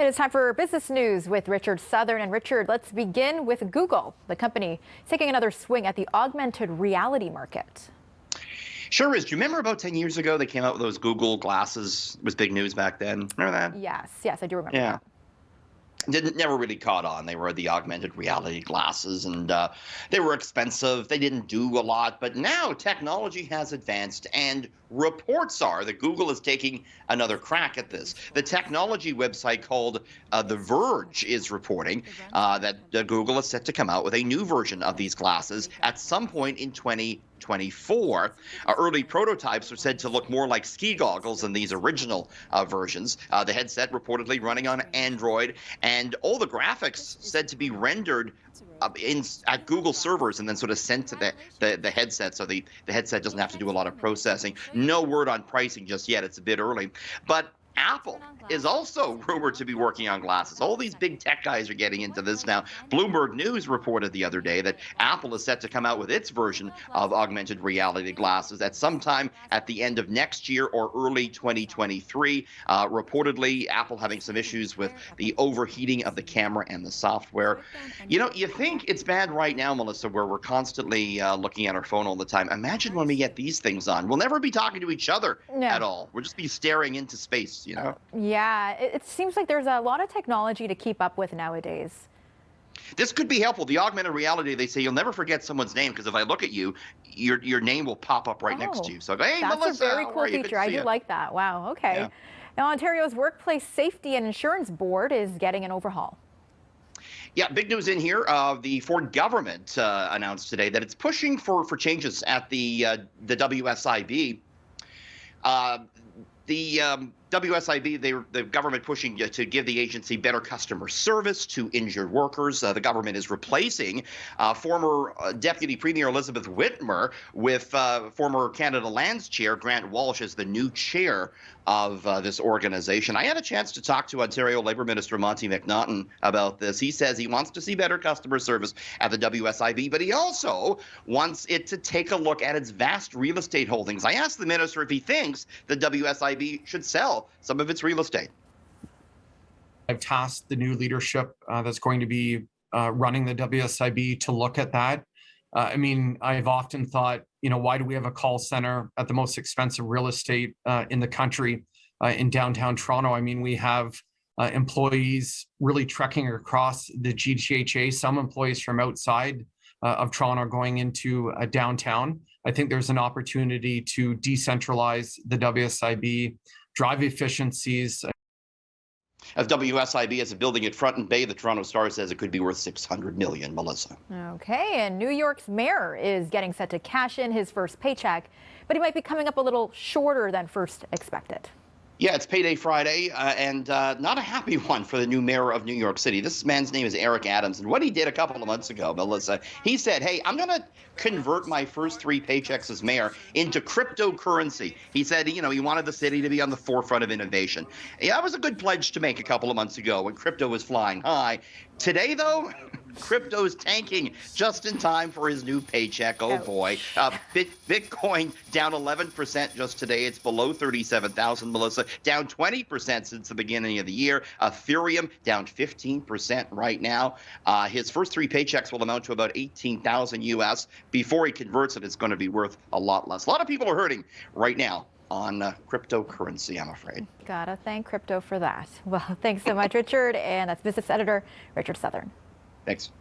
It is time for business news with Richard Southern. And Richard, let's begin with Google. The company is taking another swing at the augmented reality market. Sure is. Do you remember about 10 years ago they came out with those Google glasses? It was big news back then. Remember that? Yes, I do remember Yeah. that. Never really caught on. They were the augmented reality glasses, and they were expensive. They didn't do a lot, but now technology has advanced, and reports are that Google is taking another crack at this. The technology website called The Verge is reporting that Google is set to come out with a new version of these glasses at some point in 2024. Early prototypes are said to look more like ski goggles than these original versions. The headset reportedly running on Android, and all the graphics said to be rendered at Google servers and then sort of sent to the headset, so the headset doesn't have to do a lot of processing. No word on pricing just yet. It's a bit early. But Apple is also rumored to be working on glasses. All these big tech guys are getting into this now. Bloomberg News reported the other day that Apple is set to come out with its version of augmented reality glasses at some time at the end of next year or early 2023. Reportedly, Apple having some issues with the overheating of the camera and the software. You know, you think it's bad right now, Melissa, where we're constantly looking at our phone all the time. Imagine when we get these things on. We'll never be talking to each other at all. We'll just be staring into space. You know? Yeah, it seems like there's a lot of technology to keep up with nowadays. This could be helpful. The augmented reality, they say you'll never forget someone's name, because if I look at you, your name will pop up right next to you. So I go, hey, that's Melissa, a very cool feature. I do like that. Wow. Okay. Yeah. Now, Ontario's Workplace Safety and Insurance Board is getting an overhaul. Yeah, big news in here. The Ford government announced today that it's pushing for changes at the WSIB. The WSIB, the government pushing to give the agency better customer service to injured workers. The government is replacing former Deputy Premier Elizabeth Whitmer with former Canada Lands Chair Grant Walsh as the new chair of this organization. I had a chance to talk to Ontario Labour Minister Monty McNaughton about this. He says he wants to see better customer service at the WSIB, but he also wants it to take a look at its vast real estate holdings. I asked the minister if he thinks the WSIB should sell some of its real estate. I've tasked the new leadership that's going to be running the WSIB to look at that. I mean, I've often thought, you know, why do we have a call center at the most expensive real estate in the country in downtown Toronto? I mean, we have employees really trekking across the GTHA, some employees from outside of Toronto going into downtown. I think there's an opportunity to decentralize the WSIB, drive efficiencies. As WSIB has a building at Front and Bay, the Toronto Star says it could be worth $600 million, Melissa. Okay, and New York's mayor is getting set to cash in his first paycheck, but he might be coming up a little shorter than first expected. Yeah, it's payday Friday, and not a happy one for the new mayor of New York City. This man's name is Eric Adams, and what he did a couple of months ago, Melissa, he said, hey, I'm going to convert my first 3 paychecks as mayor into cryptocurrency. He said, you know, he wanted the city to be on the forefront of innovation. Yeah, that was a good pledge to make a couple of months ago when crypto was flying high. Today, though, crypto's tanking just in time for his new paycheck. Oh, boy. Bitcoin down 11% just today. It's below 37,000, Melissa. Down 20% since the beginning of the year. Ethereum down 15% right now. His first 3 paychecks will amount to about 18,000 US. Before he converts it, it's going to be worth a lot less. A lot of people are hurting right now on cryptocurrency, I'm afraid. Gotta thank crypto for that. Well, thanks so much, Richard. And that's business editor Richard Southern. Thanks.